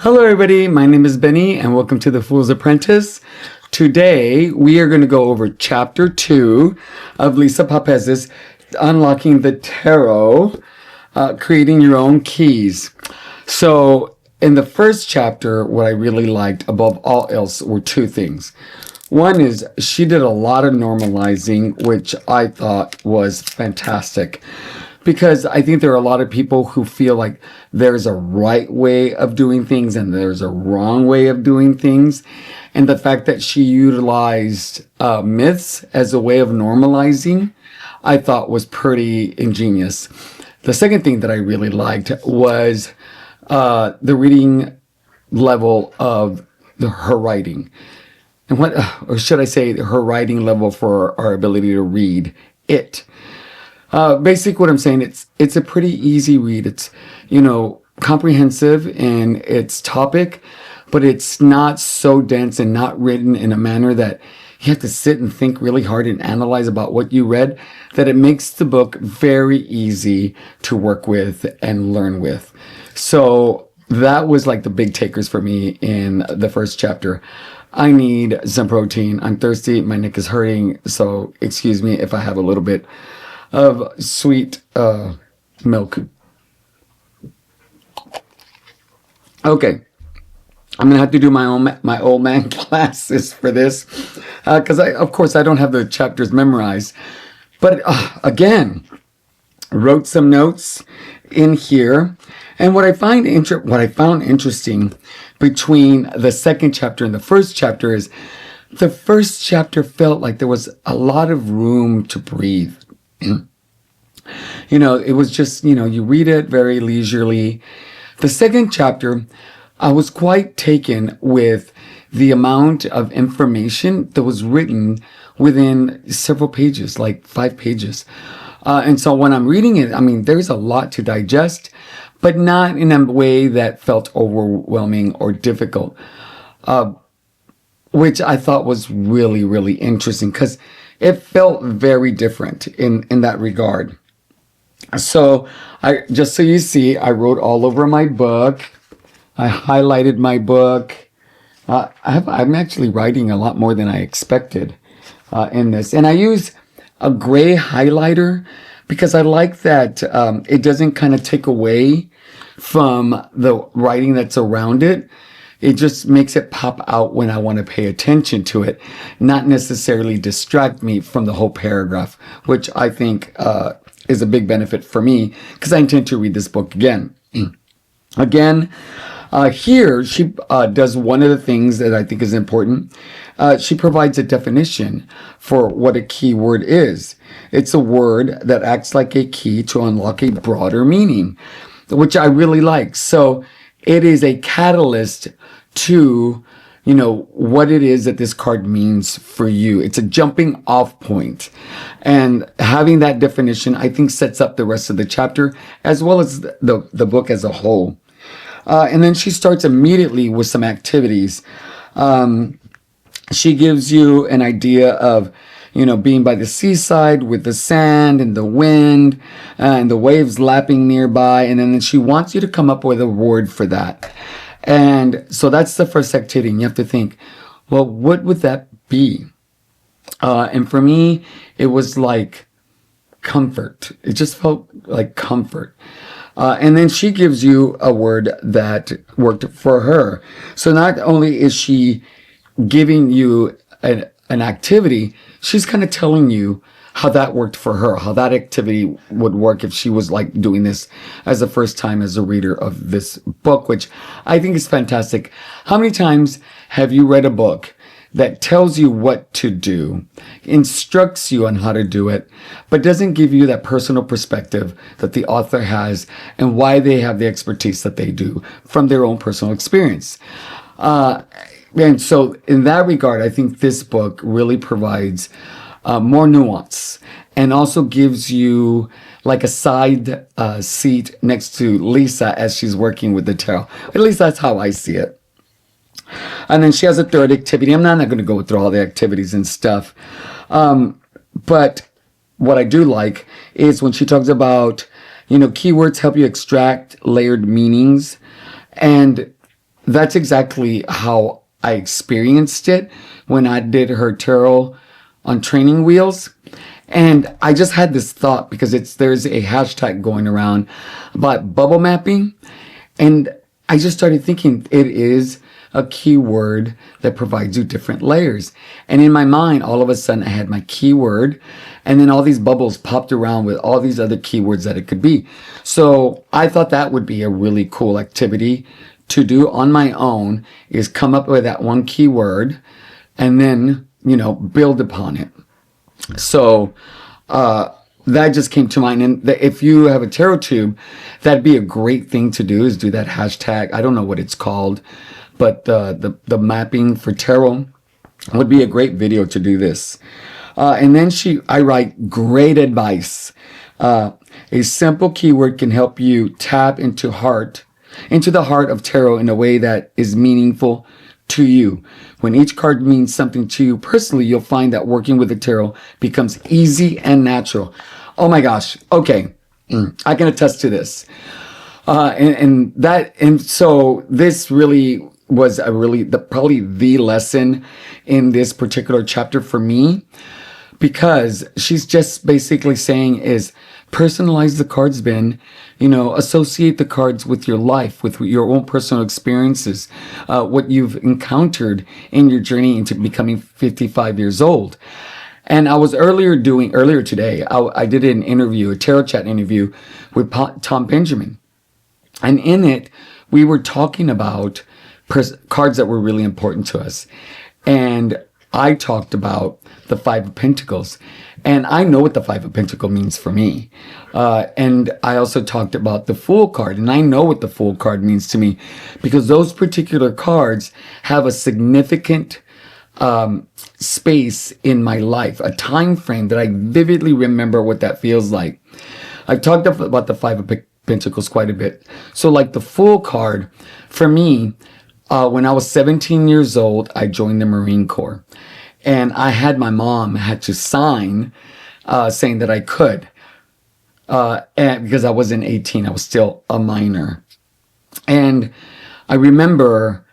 Hello, everybody. My name is Benny, and welcome to The Fool's Apprentice. Today, we are going to go over Chapter 2 of Lisa Papez's Unlocking the Tarot, Creating Your Own Keys. So, in the first chapter, what I really liked above all else were two things. One is she did a lot of normalizing, which I thought was fantastic. Because I think there are a lot of people who feel like there's a right way of doing things and there's a wrong way of doing things. And the fact that she utilized myths as a way of normalizing, I thought was pretty ingenious. The second thing that I really liked was the reading level of her writing. And what, or should I say, her writing level for our ability to read it. Basically what I'm saying, it's a pretty easy read. It's, comprehensive in its topic, but it's not so dense and not written in a manner that you have to sit and think really hard and analyze about what you read, that it makes the book very easy to work with and learn with. So that was like the big takers for me in the first chapter. I need some protein. I'm thirsty. My neck is hurting. So excuse me if I have a little bit of sweet milk. Okay, I'm gonna have to do my old man classes for this because of course I don't have the chapters memorized. But again, wrote some notes in here, and what I found interesting between the second chapter and the first chapter is the first chapter felt like there was a lot of room to breathe. It was just, you read it very leisurely. The second chapter, I was quite taken with the amount of information that was written within several pages, like 5 pages. And so when I'm reading it, there's a lot to digest, but not in a way that felt overwhelming or difficult, which I thought was really, really interesting because it felt very different in that regard. So just so you see, I wrote all over my book. I highlighted my book. I'm actually writing a lot more than I expected in this. And I use a gray highlighter because I like that it doesn't kind of take away from the writing that's around it. It just makes it pop out when I want to pay attention to it, not necessarily distract me from the whole paragraph, which I think is a big benefit for me because I intend to read this book again. Again, here she does one of the things that I think is important. She provides a definition for what a keyword is. It's a word that acts like a key to unlock a broader meaning, which I really like. So it is a catalyst to, what it is that this card means for you. It's a jumping off point. And having that definition, I think, sets up the rest of the chapter as well as the book as a whole. And then she starts immediately with some activities. She gives you an idea of, being by the seaside with the sand and the wind and the waves lapping nearby. And then she wants you to come up with a word for that. And so that's the first activity. And you have to think, well, what would that be? And for me, it was like comfort. It just felt like comfort. And then she gives you a word that worked for her. So not only is she giving you an activity, she's kind of telling you how that worked for her, how that activity would work if she was like doing this as the first time as a reader of this book, which I think is fantastic. How many times have you read a book that tells you what to do, instructs you on how to do it, but doesn't give you that personal perspective that the author has and why they have the expertise that they do from their own personal experience? And so in that regard, I think this book really provides more nuance and also gives you like a side seat next to Lisa as she's working with the tarot. At least that's how I see it. And then she has a third activity. I'm not going to go through all the activities and stuff. But what I do like is when she talks about, keywords help you extract layered meanings. And that's exactly how I experienced it when I did her tarot on training wheels. And I just had this thought because there's a hashtag going around about bubble mapping. And I just started thinking it is a keyword that provides you different layers. And in my mind, all of a sudden I had my keyword and then all these bubbles popped around with all these other keywords that it could be. So I thought that would be a really cool activity to do on my own, is come up with that one keyword and then, build upon it. So that just came to mind. And if you have a tarot tube, that'd be a great thing to do, is do that hashtag. I don't know what it's called, but the mapping for tarot would be a great video to do this. And then I write, great advice. A simple keyword can help you tap into the heart of tarot in a way that is meaningful to you. When each card means something to you personally, you'll find that working with the tarot becomes easy and natural. Oh my gosh. Okay. I can attest to this. And so this really was probably the lesson in this particular chapter for me, because she's just basically saying is personalize the cards, Ben. Associate the cards with your life, with your own personal experiences, what you've encountered in your journey into becoming 55 years old. And I was earlier today, I did an interview, a tarot chat interview with Tom Benjamin. And in it, we were talking about cards that were really important to us. And I talked about the Five of Pentacles. And I know what the Five of Pentacles means for me. And I also talked about the Fool card. And I know what the Fool card means to me, because those particular cards have a significant space in my life, a time frame that I vividly remember what that feels like. I've talked about the Five of Pentacles quite a bit. So like the Fool card, for me, when I was 17 years old, I joined the Marine Corps. And my mom had to sign saying that I could. And because I wasn't 18, I was still a minor. And I remember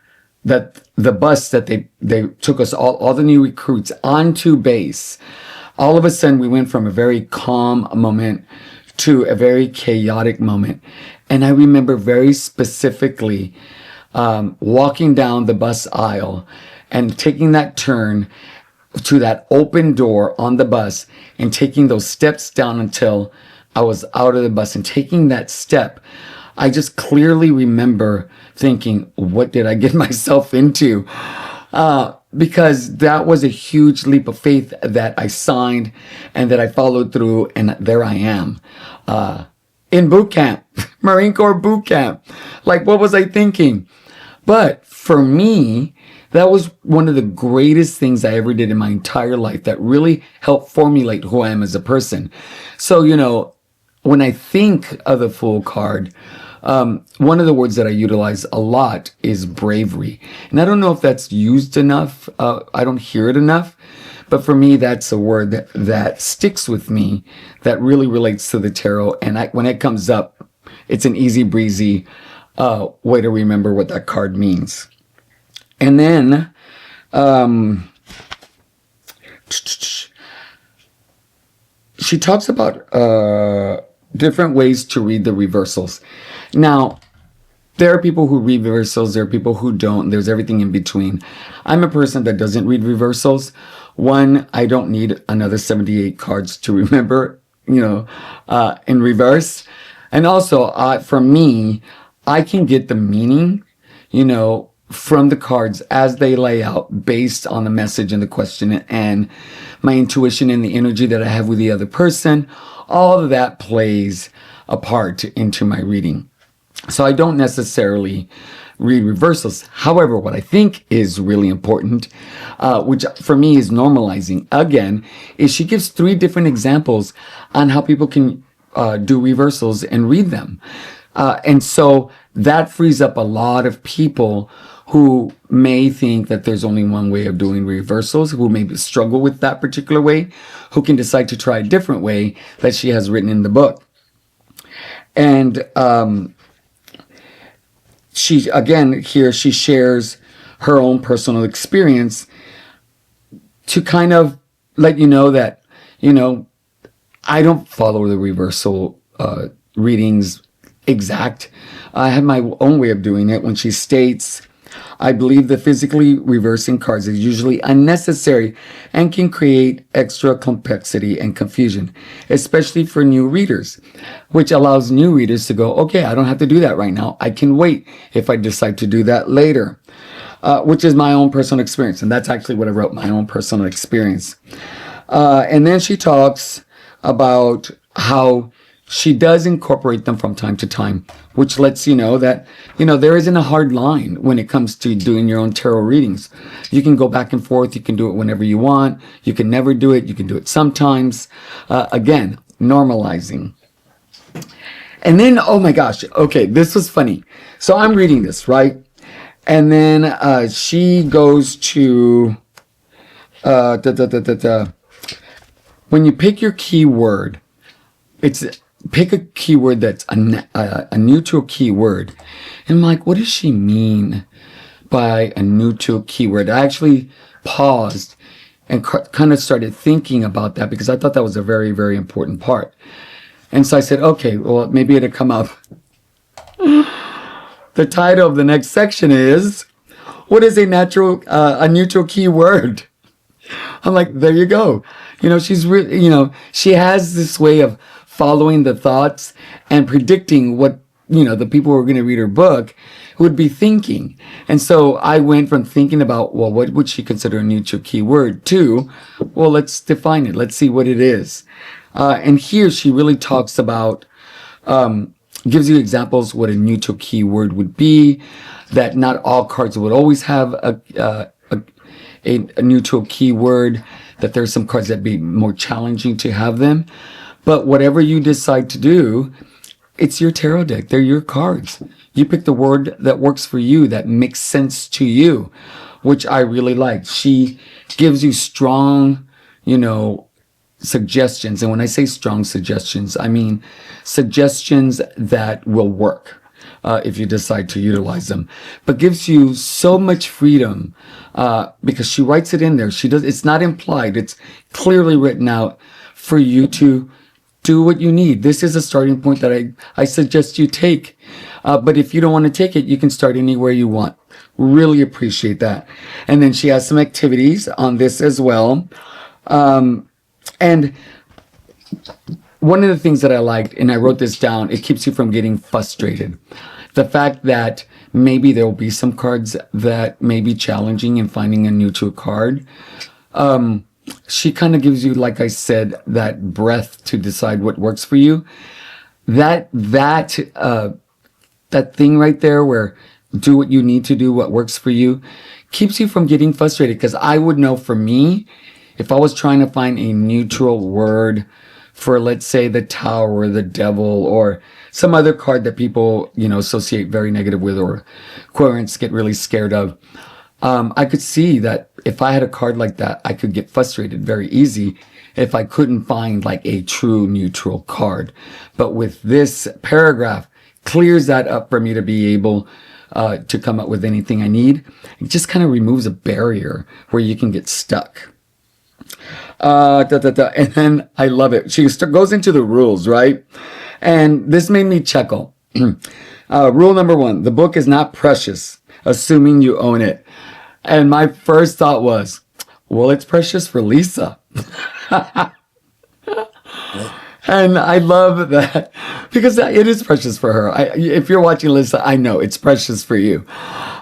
that the bus that they took us, all the new recruits, onto base, all of a sudden we went from a very calm moment to a very chaotic moment. And I remember very specifically walking down the bus aisle and taking that turn to that open door on the bus and taking those steps down until I was out of the bus, and taking that step. I just clearly remember thinking, what did I get myself into? Because that was a huge leap of faith that I signed and that I followed through. And there I am in boot camp, Marine Corps boot camp. Like, what was I thinking? But for me, that was one of the greatest things I ever did in my entire life that really helped formulate who I am as a person. So, when I think of the Fool card, one of the words that I utilize a lot is bravery. And I don't know if that's used enough. I don't hear it enough. But for me, that's a word that sticks with me, that really relates to the tarot. And when it comes up, it's an easy breezy way to remember what that card means. And then, she talks about different ways to read the reversals. Now, there are people who read reversals, there are people who don't, there's everything in between. I'm a person that doesn't read reversals. One, I don't need another 78 cards to remember, in reverse. And also, for me, I can get the meaning, from the cards as they lay out based on the message and the question and my intuition and the energy that I have with the other person. All of that plays a part into my reading. So I don't necessarily read reversals. However, what I think is really important, which for me is normalizing, again, is she gives 3 different examples on how people can do reversals and read them. And so that frees up a lot of people who may think that there's only one way of doing reversals, who maybe struggle with that particular way, who can decide to try a different way that she has written in the book. And she, again, here she shares her own personal experience to kind of let you know that, I don't follow the reversal readings exact. I have my own way of doing it when she states, I believe that physically reversing cards is usually unnecessary and can create extra complexity and confusion, especially for new readers, which allows new readers to go, okay, I don't have to do that right now. I can wait if I decide to do that later, which is my own personal experience. And that's actually what I wrote, my own personal experience. And then she talks about how she does incorporate them from time to time, which lets you know that, there isn't a hard line when it comes to doing your own tarot readings. You can go back and forth. You can do it whenever you want. You can never do it. You can do it sometimes. Again, normalizing. And then, oh my gosh, okay, this was funny. So I'm reading this, right? And then she goes to, when you pick your keyword, pick a keyword that's a neutral keyword. And I'm like, what does she mean by a neutral keyword? I actually paused and kind of started thinking about that because I thought that was a very, very important part. And so I said, okay, well, maybe it'll come up. The title of the next section is, what is a neutral keyword? I'm like, there you go. She's really, she has this way of following the thoughts and predicting what, the people who are going to read her book would be thinking. And so I went from thinking about, well, what would she consider a neutral keyword to, well, let's define it. Let's see what it is. And here she really talks about, gives you examples what a neutral keyword would be, that not all cards would always have a neutral keyword, that there's some cards that be more challenging to have them. But whatever you decide to do, it's your tarot deck. They're your cards. You pick the word that works for you, that makes sense to you, which I really like. She gives you strong, suggestions. And when I say strong suggestions, I mean suggestions that will work if you decide to utilize them, but gives you so much freedom because she writes it in there. It's not implied. It's clearly written out for you to do what you need. This is a starting point that I suggest you take. But if you don't want to take it, you can start anywhere you want. Really appreciate that. And then she has some activities on this as well. And one of the things that I liked, and I wrote this down, it keeps you from getting frustrated. The fact that maybe there will be some cards that may be challenging in finding a neutral card. She kind of gives you, like I said, that breath to decide what works for you. That thing right there where do what you need to do, what works for you, keeps you from getting frustrated. Because I would know for me, if I was trying to find a neutral word for, let's say, the Tower or the Devil or some other card that people, associate very negative with or querents get really scared of, I could see that if I had a card like that, I could get frustrated very easy if I couldn't find like a true neutral card. But with this paragraph, clears that up for me to be able to come up with anything I need. It just kind of removes a barrier where you can get stuck. And then I love it. She goes into the rules, right? And this made me chuckle. Rule number 1, the book is not precious, assuming you own it. And my first thought was, well, it's precious for Lisa. And I love that because it is precious for her. If you're watching Lisa, I know it's precious for you.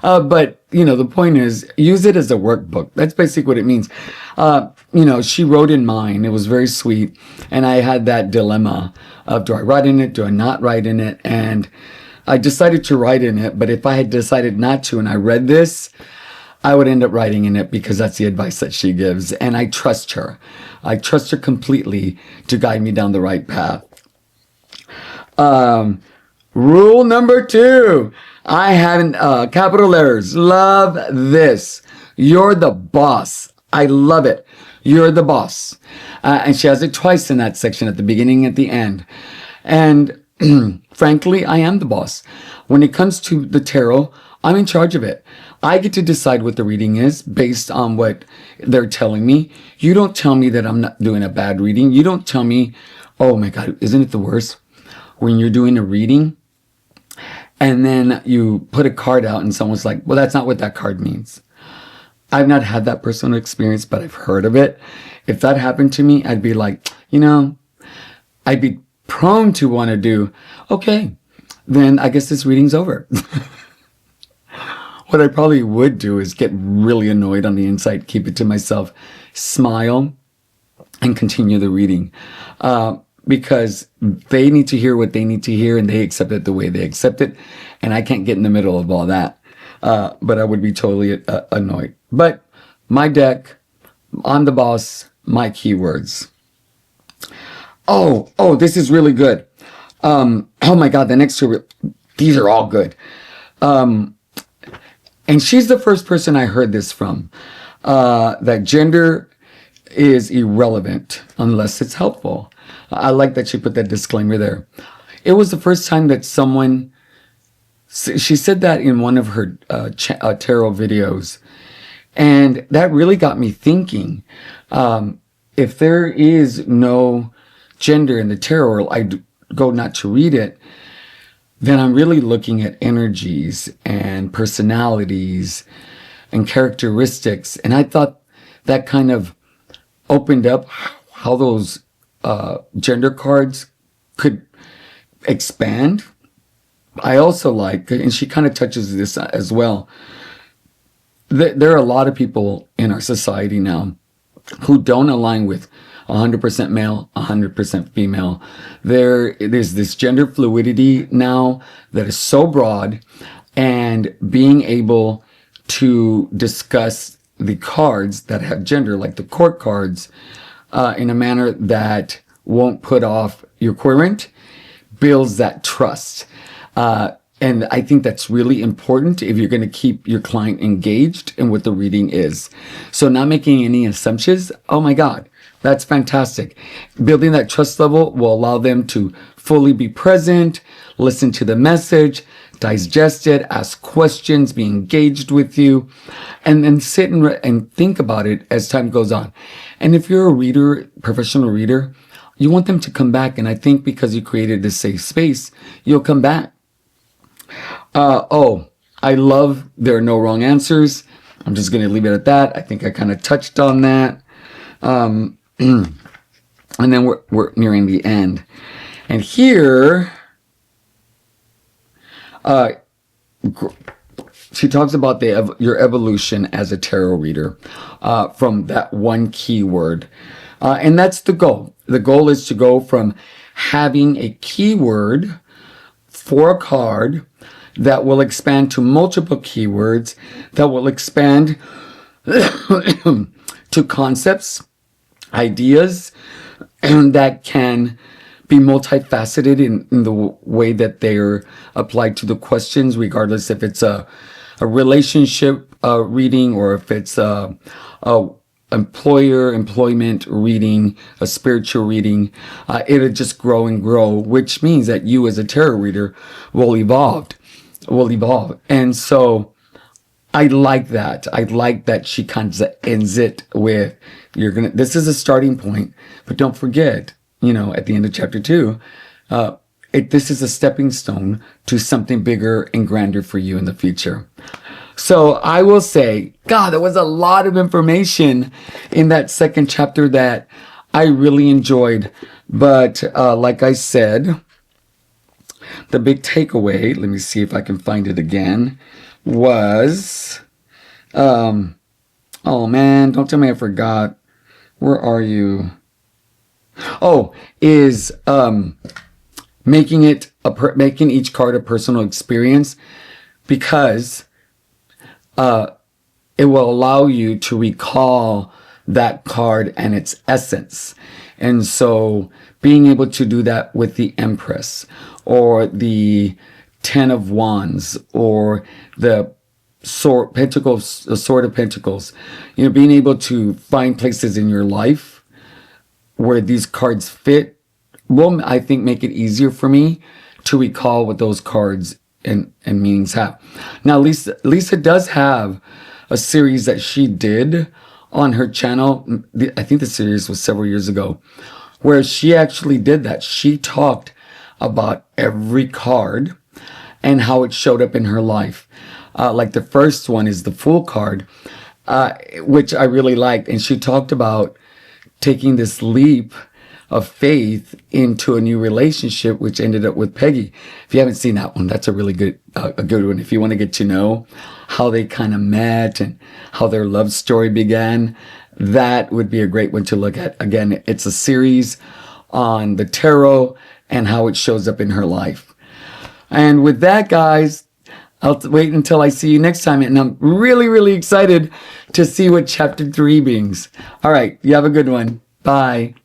But, the point is, use it as a workbook. That's basically what it means. She wrote in mine. It was very sweet. And I had that dilemma of, do I write in it? Do I not write in it? And I decided to write in it. But if I had decided not to and I read this, I would end up writing in it because that's the advice that she gives. And I trust her. I trust her completely to guide me down the right path. Rule number 2. I have capital letters. Love this. You're the boss. I love it. You're the boss. And she has it twice in that section, at the beginning and at the end. And frankly, I am the boss. When it comes to the tarot, I'm in charge of it. I get to decide what the reading is based on what they're telling me. You don't tell me that I'm not doing a bad reading. You don't tell me, oh my God, isn't it the worst when you're doing a reading and then you put a card out and someone's like, well, that's not what that card means. I've not had that personal experience, but I've heard of it. If that happened to me, I'd be like, I'd be prone to want to do, okay, then I guess this reading's over. What I probably would do is get really annoyed on the inside, keep it to myself, smile, and continue the reading. Because they need to hear what they need to hear and they accept it the way they accept it. And I can't get in the middle of all that. But I would be totally annoyed. But my deck, I'm the boss, my keywords. Oh, this is really good. Oh my God, the next two, these are all good. And she's the first person I heard this from, that gender is irrelevant unless it's helpful. I like that she put that disclaimer there. It was the first time that she said that in one of her tarot videos. And that really got me thinking, if there is no gender in the tarot, or I go not to read it, then I'm really looking at energies and personalities and characteristics. And I thought that kind of opened up how those gender cards could expand. I also like, and she kind of touches this as well, there are a lot of people in our society now who don't align with 100% male, 100% female. There's this gender fluidity now that is so broad, and being able to discuss the cards that have gender, like the court cards, in a manner that won't put off your querent, builds that trust. And I think that's really important if you're going to keep your client engaged in what the reading is. So not making any assumptions. Oh my God, that's fantastic. Building that trust level will allow them to fully be present, listen to the message, digest it, ask questions, be engaged with you, and then sit and think about it as time goes on. And if you're a reader, professional reader, you want them to come back. And I think because you created this safe space, you'll come back. I love there are no wrong answers. I'm just going to leave it at that. I think I kind of touched on that. And then we're nearing the end. And here, she talks about your evolution as a tarot reader from that one keyword. And that's the goal. The goal is to go from having a keyword for a card that will expand to multiple keywords, that will expand to concepts, ideas, and that can be multifaceted in the way that they're applied to the questions, regardless if it's a relationship reading or if it's a employment reading, a spiritual reading. It'll just grow and grow, which means that you as a tarot reader will evolve. And so I like that. I like that she kind of ends it with, this is a starting point, but don't forget, at the end of chapter 2, this is a stepping stone to something bigger and grander for you in the future. So I will say, God, there was a lot of information in that second chapter that I really enjoyed. But like I said, the big takeaway, let me see if I can find it again, was, oh man, don't tell me I forgot. Where are you? Is making each card a personal experience, because it will allow you to recall that card and its essence. And so being able to do that with the Empress or the Ten of Wands or the Sword of Pentacles, being able to find places in your life where these cards fit will, I think, make it easier for me to recall what those cards and meanings have. Now, Lisa does have a series that she did on her channel. I think the series was several years ago, where she actually did that. She talked about every card and how it showed up in her life. Like the first one is the Fool card, which I really liked. And she talked about taking this leap of faith into a new relationship, which ended up with Peggy. If you haven't seen that one, that's a really good one. If you want to get to know how they kind of met and how their love story began, that would be a great one to look at. Again, it's a series on the tarot and how it shows up in her life. And with that, guys, I'll wait until I see you next time. And I'm really, really excited to see what chapter 3 brings. All right. You have a good one. Bye.